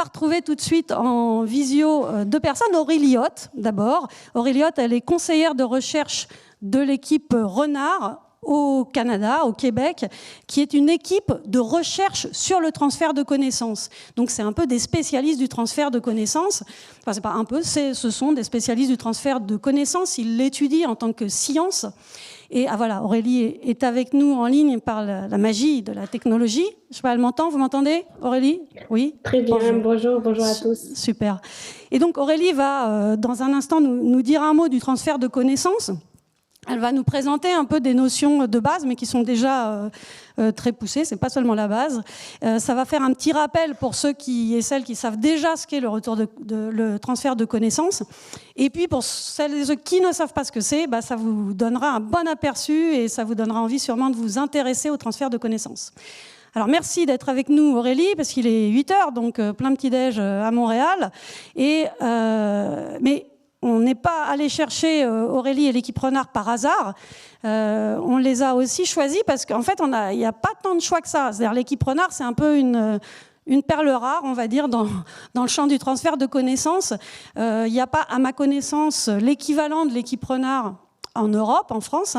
va retrouver tout de suite en visio deux personnes. Aurélie Hoth, d'abord. Aurélie Hoth, elle est conseillère de recherche de l'équipe Renard au Canada, au Québec, qui est une équipe de recherche sur le transfert de connaissances. Donc c'est un peu des spécialistes du transfert de connaissances. Enfin, c'est pas un peu, ce sont des spécialistes du transfert de connaissances. Ils l'étudient en tant que science. Et voilà, Aurélie est avec nous en ligne par la magie de la technologie. Je sais pas, elle m'entend, vous m'entendez, Aurélie? Oui. Très bien, bonjour à tous. Super. Et donc Aurélie va, dans un instant, nous dire un mot du transfert de connaissances. Elle va nous présenter un peu des notions de base, mais qui sont déjà très poussées, c'est pas seulement la base. Ça va faire un petit rappel pour ceux et celles qui savent déjà ce qu'est le transfert de connaissances. Et puis pour celles et ceux qui ne savent pas ce que c'est, ça vous donnera un bon aperçu et ça vous donnera envie sûrement de vous intéresser au transfert de connaissances. Alors merci d'être avec nous Aurélie, parce qu'il est 8h, donc plein petit-déj à Montréal. Mais on n'est pas allé chercher Aurélie et l'équipe Renard par hasard. On les a aussi choisis parce qu'en fait, il n'y a pas tant de choix que ça. C'est-à-dire l'équipe Renard, c'est un peu une perle rare, on va dire, dans le champ du transfert de connaissances. Il n'y a pas, à ma connaissance, l'équivalent de l'équipe Renard en Europe, en France.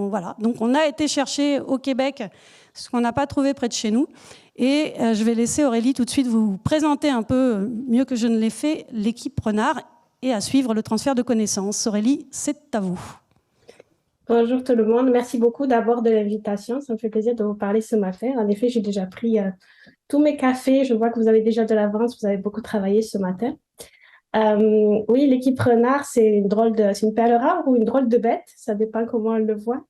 Voilà. Donc on a été chercher au Québec ce qu'on n'a pas trouvé près de chez nous. Et je vais laisser Aurélie tout de suite vous présenter un peu, mieux que je ne l'ai fait, l'équipe Renard et à suivre le transfert de connaissances. Aurélie, c'est à vous. Bonjour tout le monde, merci beaucoup d'abord de l'invitation, ça me fait plaisir de vous parler ce matin. En effet, j'ai déjà pris tous mes cafés, je vois que vous avez déjà de l'avance, vous avez beaucoup travaillé ce matin. Oui, l'équipe Renard, c'est une perle rare ou une drôle de bête, ça dépend comment on le voit.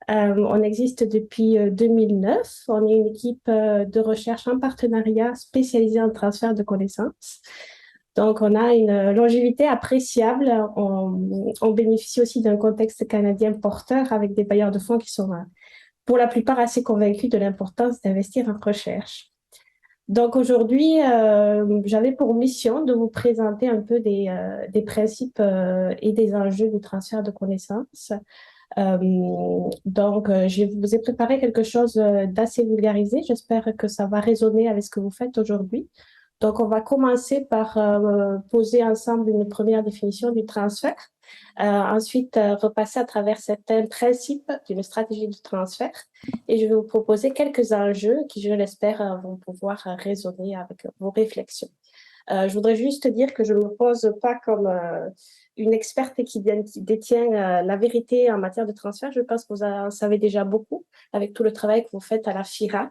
On existe depuis 2009, on est une équipe de recherche en partenariat spécialisée en transfert de connaissances. Donc, on a une longévité appréciable. On bénéficie aussi d'un contexte canadien porteur avec des bailleurs de fonds qui sont, pour la plupart, assez convaincus de l'importance d'investir en recherche. Donc, aujourd'hui, j'avais pour mission de vous présenter un peu des principes et des enjeux du transfert de connaissances. Je vous ai préparé quelque chose d'assez vulgarisé. J'espère que ça va résonner avec ce que vous faites aujourd'hui. Donc, on va commencer par poser ensemble une première définition du transfert. Ensuite, repasser à travers certains principes d'une stratégie de transfert. Et je vais vous proposer quelques enjeux qui, je l'espère, vont pouvoir résonner avec vos réflexions. Je voudrais juste dire que je ne me pose pas comme une experte qui détient la vérité en matière de transfert. Je pense que vous en savez déjà beaucoup avec tout le travail que vous faites à la FIRA.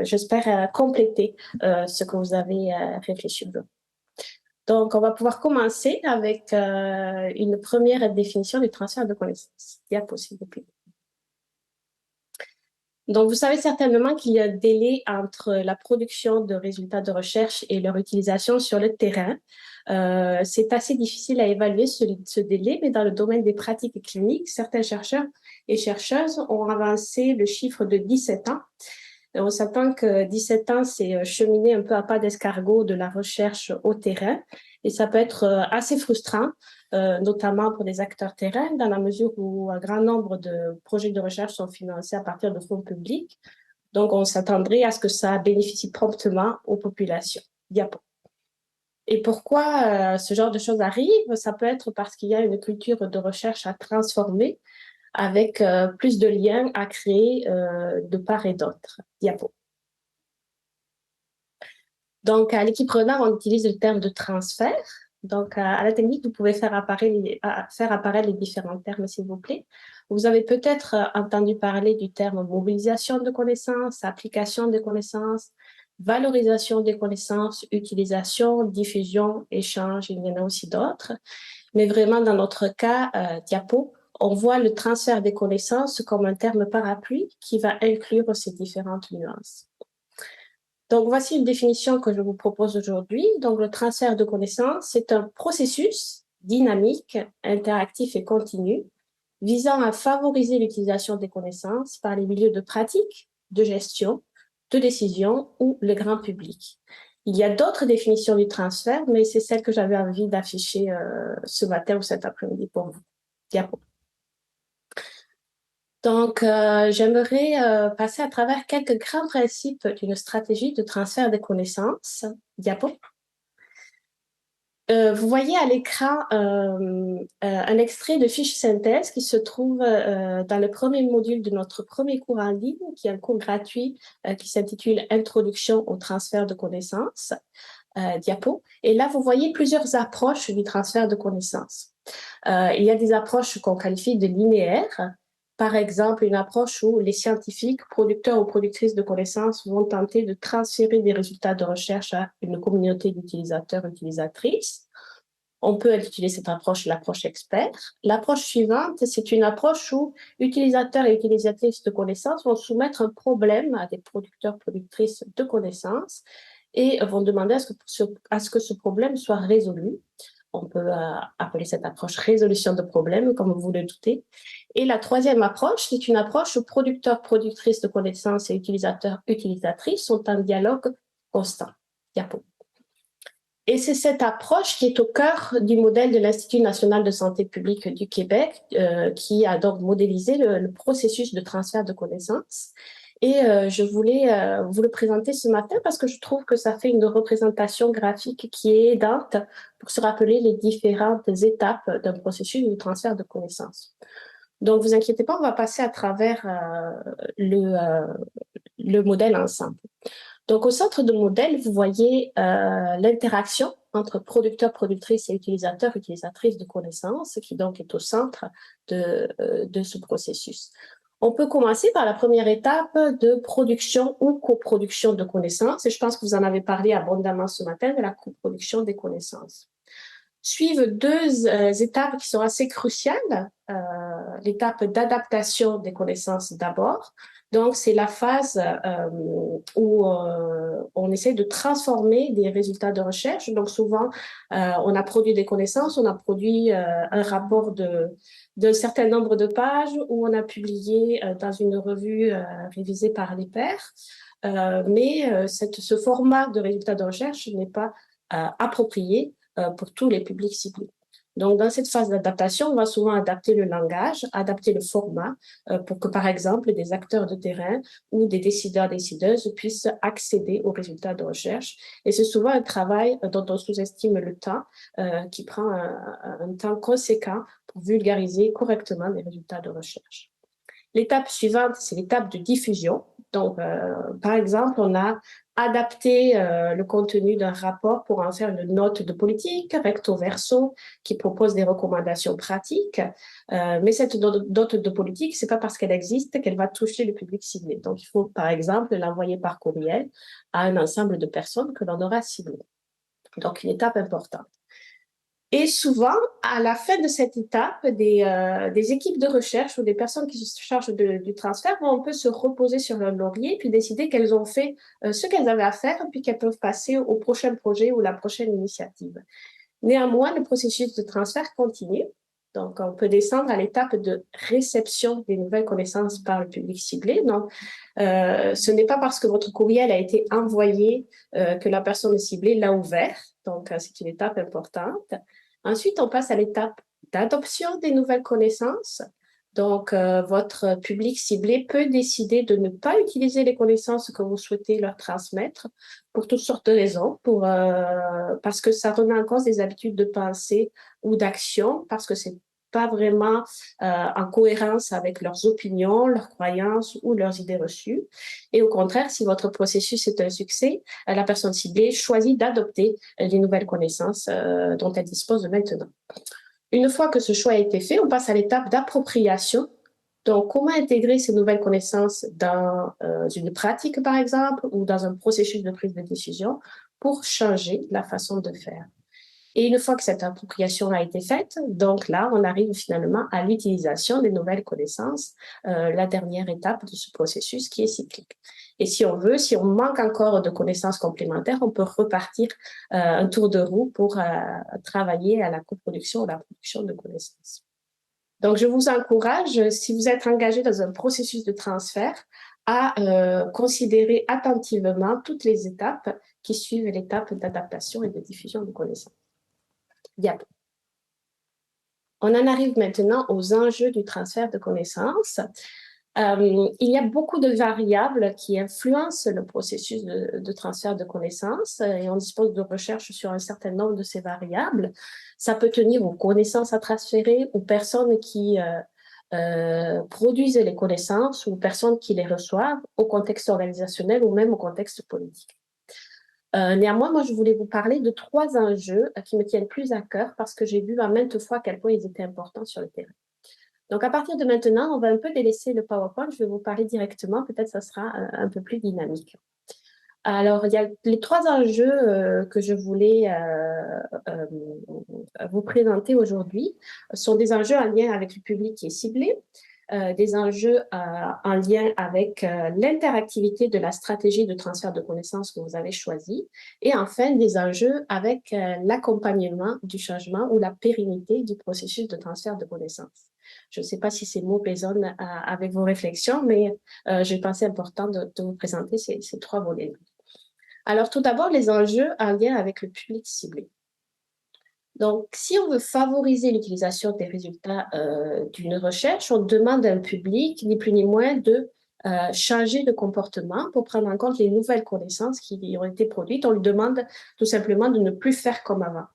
J'espère compléter ce que vous avez réfléchi. Donc, on va pouvoir commencer avec une première définition du transfert de connaissances. Diapo, s'il vous plaît. Donc, vous savez certainement qu'il y a un délai entre la production de résultats de recherche et leur utilisation sur le terrain. C'est assez difficile à évaluer ce délai, mais dans le domaine des pratiques cliniques, certains chercheurs et chercheuses ont avancé le chiffre de 17 ans. Et on s'attend que 17 ans, c'est cheminer un peu à pas d'escargot de la recherche au terrain. Et ça peut être assez frustrant, notamment pour les acteurs terrain, dans la mesure où un grand nombre de projets de recherche sont financés à partir de fonds publics. Donc, on s'attendrait à ce que ça bénéficie promptement aux populations. Diapo. Et pourquoi ce genre de choses arrive? Ça peut être parce qu'il y a une culture de recherche à transformer avec plus de liens à créer de part et d'autre. Diapo. Donc, à l'équipe Renard, on utilise le terme de transfert. Donc, à la technique, vous pouvez faire apparaître les différents termes, s'il vous plaît. Vous avez peut-être entendu parler du terme mobilisation de connaissances, application de connaissances, valorisation des connaissances, utilisation, diffusion, échange, il y en a aussi d'autres. Mais vraiment, dans notre cas, Diapo, on voit le transfert des connaissances comme un terme parapluie qui va inclure ces différentes nuances. Donc, voici une définition que je vous propose aujourd'hui. Donc, le transfert de connaissances, c'est un processus dynamique, interactif et continu visant à favoriser l'utilisation des connaissances par les milieux de pratique, de gestion, de décision ou le grand public. Il y a d'autres définitions du transfert, mais c'est celle que j'avais envie d'afficher ce matin ou cet après-midi pour vous. Diapo. Donc, j'aimerais passer à travers quelques grands principes d'une stratégie de transfert des connaissances. Diapo. Vous voyez à l'écran un extrait de fiche synthèse qui se trouve dans le premier module de notre premier cours en ligne, qui est un cours gratuit qui s'intitule Introduction au transfert de connaissances. Diapo. Et là, vous voyez plusieurs approches du transfert de connaissances. Il y a des approches qu'on qualifie de linéaires. Par exemple, une approche où les scientifiques, producteurs ou productrices de connaissances vont tenter de transférer des résultats de recherche à une communauté d'utilisateurs, utilisatrices. On peut utiliser cette approche, l'approche expert. L'approche suivante, c'est une approche où utilisateurs et utilisatrices de connaissances vont soumettre un problème à des producteurs, productrices de connaissances et vont demander à ce que ce problème soit résolu. On peut appeler cette approche résolution de problèmes, comme vous le doutez. Et la troisième approche, c'est une approche où producteurs, productrices de connaissances et utilisateurs, utilisatrices sont en dialogue constant. Diapo. Et c'est cette approche qui est au cœur du modèle de l'Institut national de santé publique du Québec, qui a donc modélisé le processus de transfert de connaissances. Et je voulais vous le présenter ce matin parce que je trouve que ça fait une représentation graphique qui est aidante pour se rappeler les différentes étapes d'un processus de transfert de connaissances. Donc, vous inquiétez pas, on va passer à travers le modèle ensemble. Donc, au centre du modèle, vous voyez l'interaction entre producteurs, productrices et utilisateurs, utilisatrices de connaissances, qui donc est au centre de ce processus. On peut commencer par la première étape de production ou coproduction de connaissances, et je pense que vous en avez parlé abondamment ce matin, de la coproduction des connaissances. Suivent deux étapes qui sont assez cruciales. L'étape d'adaptation des connaissances d'abord. Donc, c'est la phase où on essaie de transformer des résultats de recherche. Donc, souvent, on a produit des connaissances, on a produit un rapport d'un certain nombre de pages où on a publié dans une revue révisée par les pairs. Mais ce format de résultats de recherche n'est pas approprié pour tous les publics ciblés. Donc, dans cette phase d'adaptation, on va souvent adapter le langage, adapter le format pour que, par exemple, des acteurs de terrain ou des décideurs, décideuses puissent accéder aux résultats de recherche. Et c'est souvent un travail dont on sous-estime le temps, qui prend un temps conséquent pour vulgariser correctement les résultats de recherche. L'étape suivante, c'est l'étape de diffusion. Donc, par exemple, on a adapté le contenu d'un rapport pour en faire une note de politique, recto verso, qui propose des recommandations pratiques. Mais cette note de politique, c'est pas parce qu'elle existe qu'elle va toucher le public ciblé. Donc, il faut, par exemple, l'envoyer par courriel à un ensemble de personnes que l'on aura ciblées. Donc, une étape importante. Et souvent, à la fin de cette étape, des équipes de recherche ou des personnes qui se chargent du transfert vont un peu se reposer sur leur laurier puis décider qu'elles ont fait ce qu'elles avaient à faire puis qu'elles peuvent passer au prochain projet ou la prochaine initiative. Néanmoins, le processus de transfert continue. Donc, on peut descendre à l'étape de réception des nouvelles connaissances par le public ciblé. Donc, ce n'est pas parce que votre courriel a été envoyé que la personne ciblée l'a ouvert. Donc, c'est une étape importante. Ensuite, on passe à l'étape d'adoption des nouvelles connaissances. Donc, votre public ciblé peut décider de ne pas utiliser les connaissances que vous souhaitez leur transmettre pour toutes sortes de raisons, parce que ça remet en cause des habitudes de pensée ou d'action, parce que c'est pas vraiment en cohérence avec leurs opinions, leurs croyances ou leurs idées reçues. Et au contraire, si votre processus est un succès, la personne ciblée choisit d'adopter les nouvelles connaissances dont elle dispose maintenant. Une fois que ce choix a été fait, on passe à l'étape d'appropriation. Donc, comment intégrer ces nouvelles connaissances dans une pratique, par exemple, ou dans un processus de prise de décision pour changer la façon de faire. Et une fois que cette appropriation a été faite, donc là, on arrive finalement à l'utilisation des nouvelles connaissances, la dernière étape de ce processus qui est cyclique. Et si on veut, si on manque encore de connaissances complémentaires, on peut repartir un tour de roue pour travailler à la coproduction ou la production de connaissances. Donc, je vous encourage, si vous êtes engagé dans un processus de transfert, à considérer attentivement toutes les étapes qui suivent l'étape d'adaptation et de diffusion de connaissances. Diapo. On en arrive maintenant aux enjeux du transfert de connaissances. Il y a beaucoup de variables qui influencent le processus de transfert de connaissances et on dispose de recherches sur un certain nombre de ces variables. Ça peut tenir aux connaissances à transférer, aux personnes qui produisent les connaissances ou aux personnes qui les reçoivent, au contexte organisationnel ou même au contexte politique. Néanmoins, moi, je voulais vous parler de 3 enjeux qui me tiennent plus à cœur parce que j'ai vu à maintes fois à quel point ils étaient importants sur le terrain. Donc, à partir de maintenant, on va un peu délaisser le PowerPoint. Je vais vous parler directement. Peut-être ça sera un peu plus dynamique. Alors, il y a les 3 enjeux que je voulais vous présenter aujourd'hui. Ce sont des enjeux en lien avec le public qui est ciblé, des enjeux en lien avec l'interactivité de la stratégie de transfert de connaissances que vous avez choisie, et enfin des enjeux avec l'accompagnement du changement ou la pérennité du processus de transfert de connaissances. Je ne sais pas si ces mots résonnent avec vos réflexions, mais j'ai pensé important de vous présenter ces 3 volets. Alors, tout d'abord, les enjeux en lien avec le public ciblé. Donc, si on veut favoriser l'utilisation des résultats d'une recherche, on demande à un public, ni plus ni moins, de changer de comportement pour prendre en compte les nouvelles connaissances qui ont été produites. On lui demande tout simplement de ne plus faire comme avant.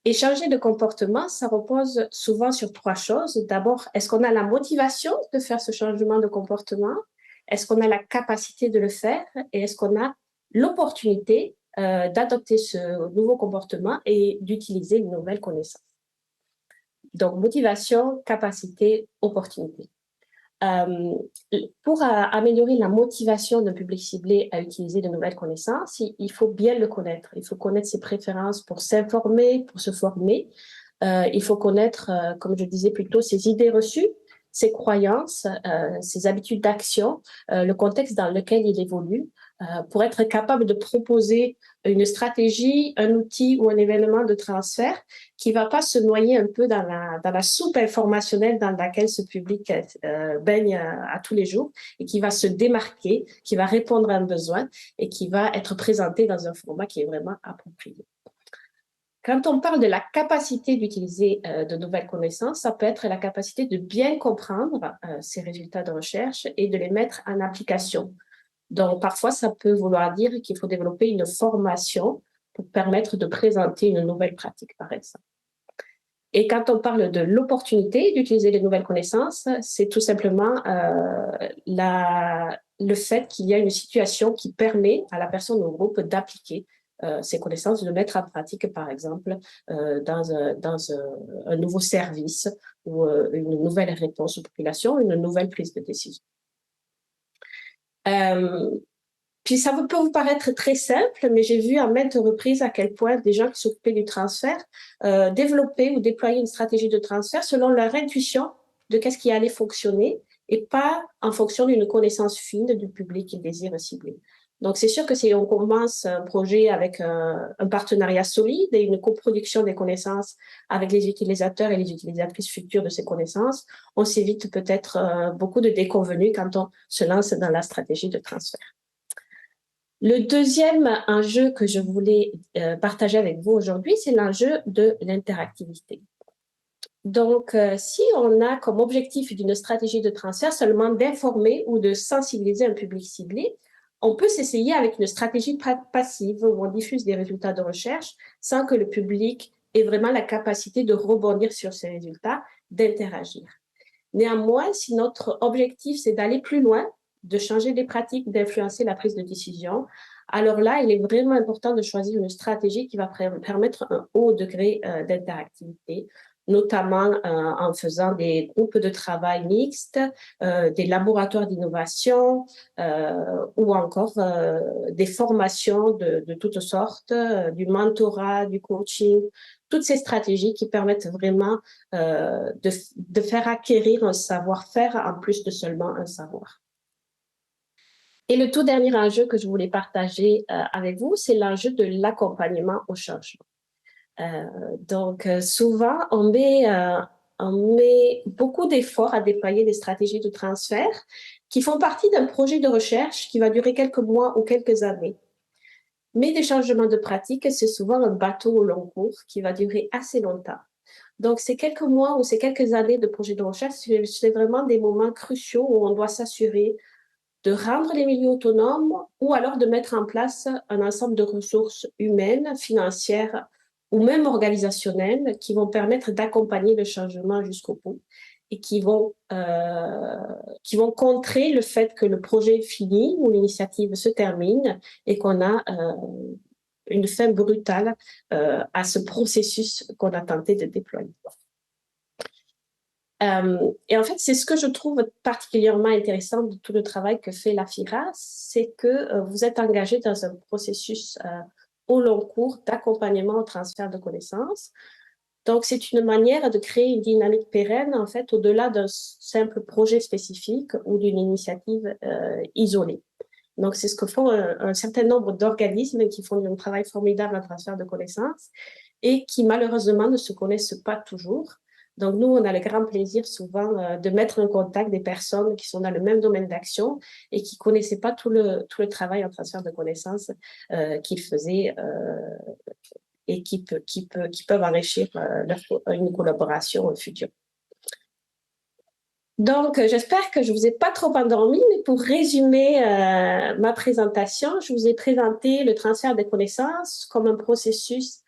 Et changer de comportement, ça repose souvent sur 3 choses. D'abord, est-ce qu'on a la motivation de faire ce changement de comportement? Est-ce qu'on a la capacité de le faire? Et est-ce qu'on a l'opportunité d'adopter ce nouveau comportement et d'utiliser une nouvelle connaissance? Donc, motivation, capacité, opportunité. Pour améliorer la motivation d'un public ciblé à utiliser de nouvelles connaissances, il faut bien le connaître. Il faut connaître ses préférences pour s'informer, pour se former. Il faut connaître, comme je disais plus tôt, ses idées reçues, ses croyances, ses habitudes d'action, le contexte dans lequel il évolue, pour être capable de proposer une stratégie, un outil ou un événement de transfert qui ne va pas se noyer un peu dans la soupe informationnelle dans laquelle ce public baigne à tous les jours et qui va se démarquer, qui va répondre à un besoin et qui va être présenté dans un format qui est vraiment approprié. Quand on parle de la capacité d'utiliser de nouvelles connaissances, ça peut être la capacité de bien comprendre ces résultats de recherche et de les mettre en application. Donc, parfois, ça peut vouloir dire qu'il faut développer une formation pour permettre de présenter une nouvelle pratique, par exemple. Et quand on parle de l'opportunité d'utiliser les nouvelles connaissances, c'est tout simplement le fait qu'il y a une situation qui permet à la personne au groupe d'appliquer ces connaissances, de mettre en pratique, par exemple, dans un nouveau service ou une nouvelle réponse aux populations, une nouvelle prise de décision. Puis ça peut vous paraître très simple, mais j'ai vu à maintes reprises à quel point des gens qui s'occupaient du transfert développaient ou déployaient une stratégie de transfert selon leur intuition de qu'est-ce qui allait fonctionner et pas en fonction d'une connaissance fine du public qu'ils désirent cibler. Donc, c'est sûr que si on commence un projet avec un partenariat solide et une coproduction des connaissances avec les utilisateurs et les utilisatrices futures de ces connaissances, on s'évite peut-être beaucoup de déconvenues quand on se lance dans la stratégie de transfert. Le deuxième enjeu que je voulais partager avec vous aujourd'hui, c'est l'enjeu de l'interactivité. Donc, si on a comme objectif d'une stratégie de transfert seulement d'informer ou de sensibiliser un public ciblé, on peut s'essayer avec une stratégie passive où on diffuse des résultats de recherche sans que le public ait vraiment la capacité de rebondir sur ces résultats, d'interagir. Néanmoins, si notre objectif, c'est d'aller plus loin, de changer des pratiques, d'influencer la prise de décision, alors là, il est vraiment important de choisir une stratégie qui va permettre un haut degré d'interactivité, notamment en faisant des groupes de travail mixtes, des laboratoires d'innovation ou encore des formations de toutes sortes, du mentorat, du coaching, toutes ces stratégies qui permettent vraiment de faire acquérir un savoir-faire en plus de seulement un savoir. Et le tout dernier enjeu que je voulais partager avec vous, c'est l'enjeu de l'accompagnement au changement. Donc, souvent, on met beaucoup d'efforts à déployer des stratégies de transfert qui font partie d'un projet de recherche qui va durer quelques mois ou quelques années. Mais des changements de pratique, c'est souvent un bateau au long cours qui va durer assez longtemps. Donc, ces quelques mois ou ces quelques années de projet de recherche, c'est vraiment des moments cruciaux où on doit s'assurer de rendre les milieux autonomes ou alors de mettre en place un ensemble de ressources humaines, financières ou même organisationnelles qui vont permettre d'accompagner le changement jusqu'au bout et qui vont contrer le fait que le projet est fini ou l'initiative se termine et qu'on a une fin brutale à ce processus qu'on a tenté de déployer. Et en fait, c'est ce que je trouve particulièrement intéressant de tout le travail que fait la FIRA, c'est que vous êtes engagé dans un processus au long cours d'accompagnement au transfert de connaissances. Donc, c'est une manière de créer une dynamique pérenne, en fait, au-delà d'un simple projet spécifique ou d'une initiative isolée. Donc, c'est ce que font un certain nombre d'organismes qui font un travail formidable en transfert de connaissances et qui, malheureusement, ne se connaissent pas toujours. Donc, nous, on a le grand plaisir souvent de mettre en contact des personnes qui sont dans le même domaine d'action et qui ne connaissaient pas tout le travail en transfert de connaissances qu'ils faisaient et qui peuvent enrichir une collaboration future. Donc, j'espère que je ne vous ai pas trop endormi, mais pour résumer ma présentation, je vous ai présenté le transfert des connaissances comme un processus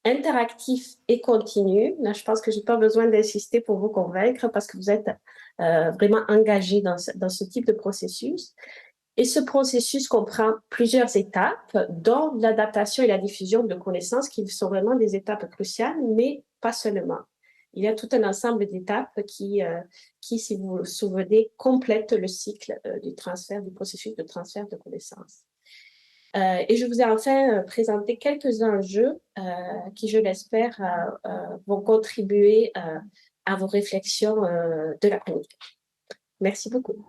interactif et continu. Là, je pense que je n'ai pas besoin d'insister pour vous convaincre parce que vous êtes vraiment engagés dans ce type de processus. Et ce processus comprend plusieurs étapes, dont l'adaptation et la diffusion de connaissances qui sont vraiment des étapes cruciales, mais pas seulement. Il y a tout un ensemble d'étapes qui, si vous vous souvenez, complètent le cycle du processus de transfert de connaissances. Et je vous ai enfin présenté quelques enjeux qui, je l'espère, vont contribuer à vos réflexions de l'après-midi. Merci beaucoup.